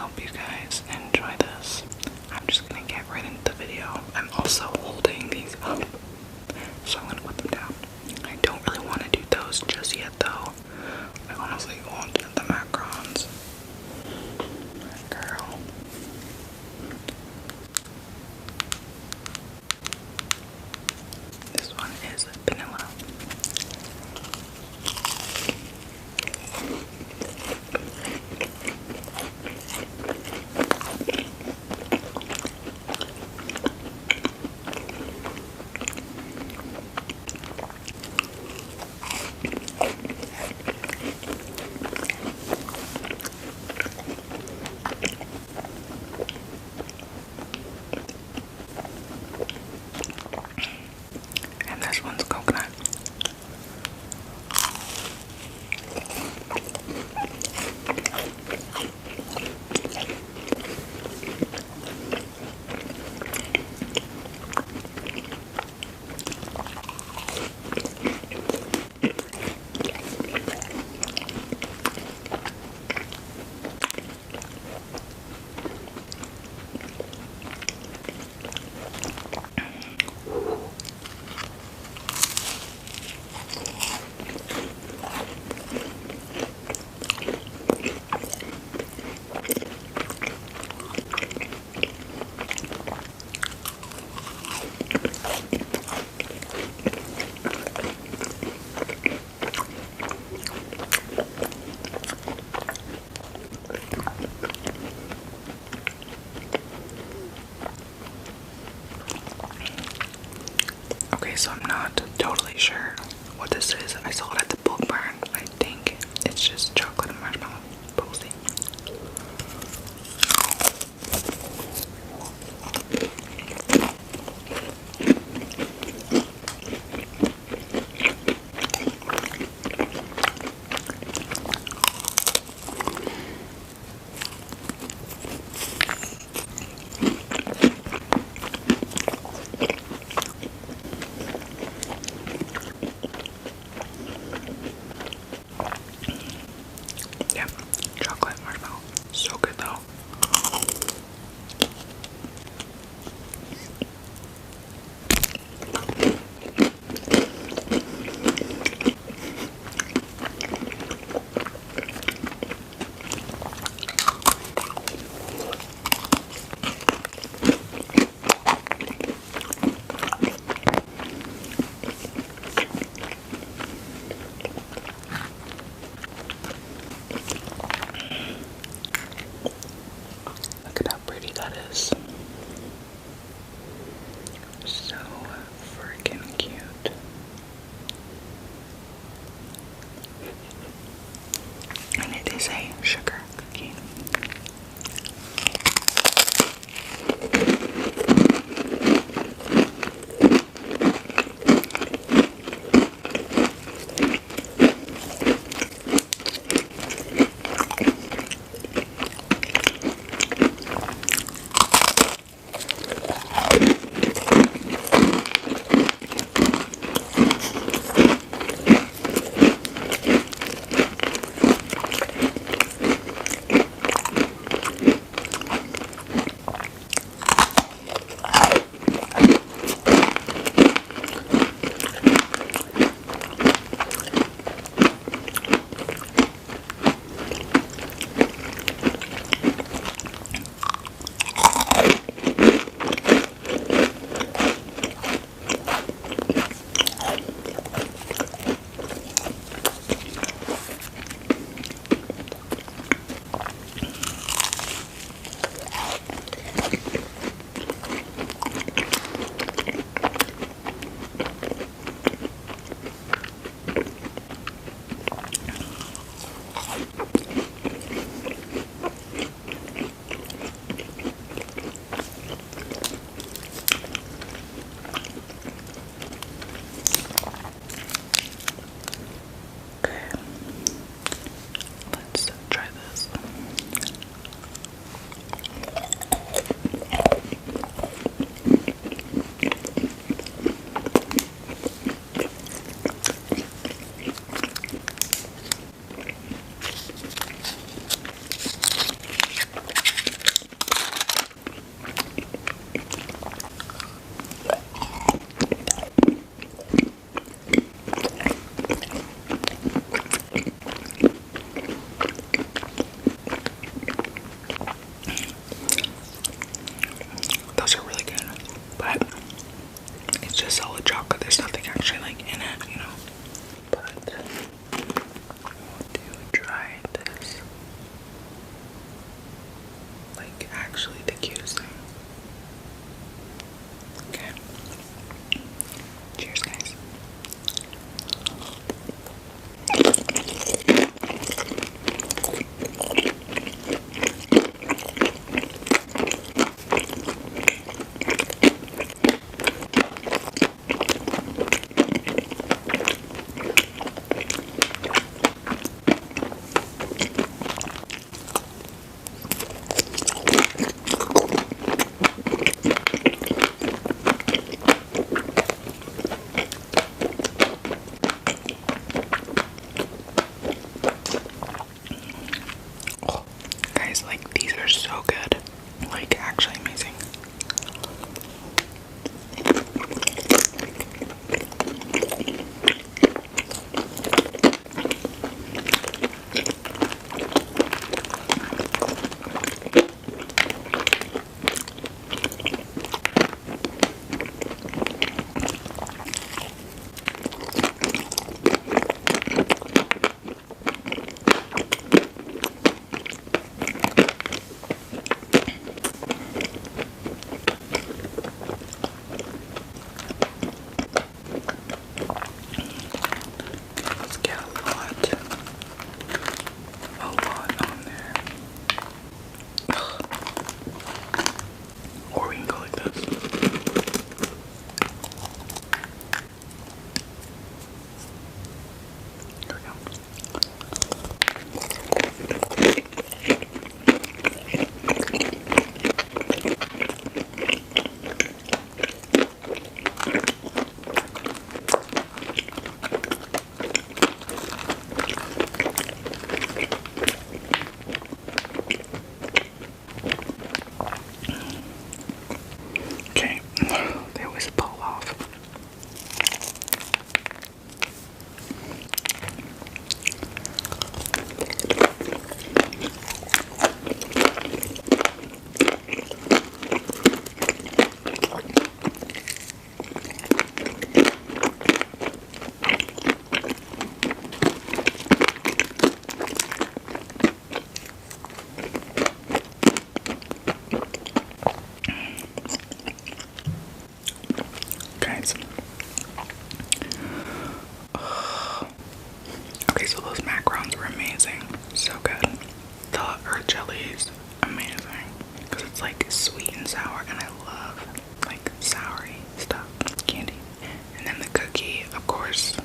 hope you guys enjoy this. I'm just gonna get right into the video. I'm also holding these up, so I'm gonna put them down. I don't really want to do those just yet though. I honestly want the macarons. Girl. This one is vanilla. And this one's coconut. Okay, so I'm not totally sure what this is. I saw it at the bulk barn. I think it's just chocolate and marshmallow. But we'll see. These are so good. Like, actually amazing. Let's get a lot on there. Or we can go like this. There we go. Okay, they always fall off. Guys. Okay, so those macarons were amazing. So good. The earth jelly is amazing. Because it's like sweet and sour, and I love like soury stuff. Candy. And then the cookie, of course.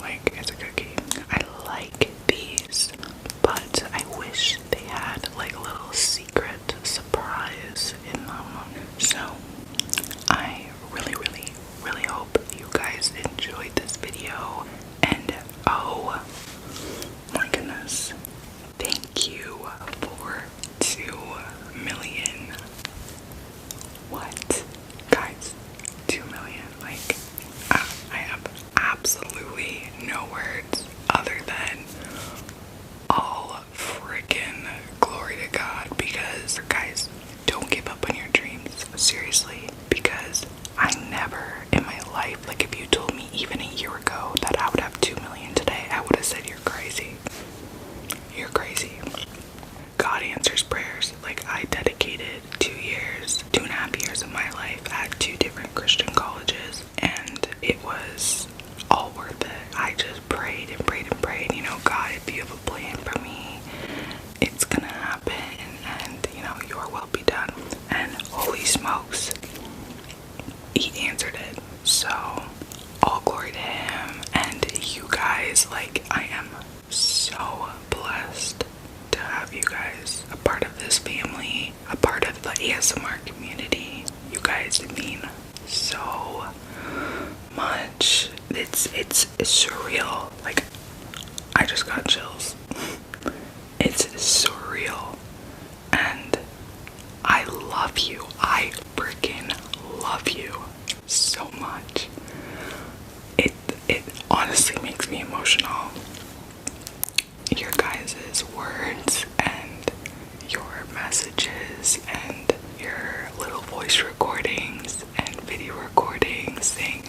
Like, it's a cookie. I like these, but I wish they had like a little secret surprise in them. So I really hope you guys enjoyed this video, and oh my goodness, thank you for 2 million. What? Guys, 2 million. Like, I have absolutely no words other than all freaking glory to God, because guys, don't give up on your dreams, seriously, because I never in my life, like if you told me even a year ago that I would have 2 million today, I would have said you're crazy. You're crazy. God answers prayers. Like, I dedicated 2.5 years of my life at 2 different Christian colleges, and it was all worth it. I just prayed and prayed and prayed. You know, God, if you have a plan for me, it's gonna happen, and you know, your will be done. And holy smokes, he answered it. So all glory to him. And you guys, like, I am so blessed to have you guys a part of this family, a part of the ASMR community. You guys mean so much. It's surreal. Like, I just got chills. It's surreal, and I love you. I freaking love you so much. It honestly makes me emotional. Your guys' words and your messages and your little voice recordings and video recordings saying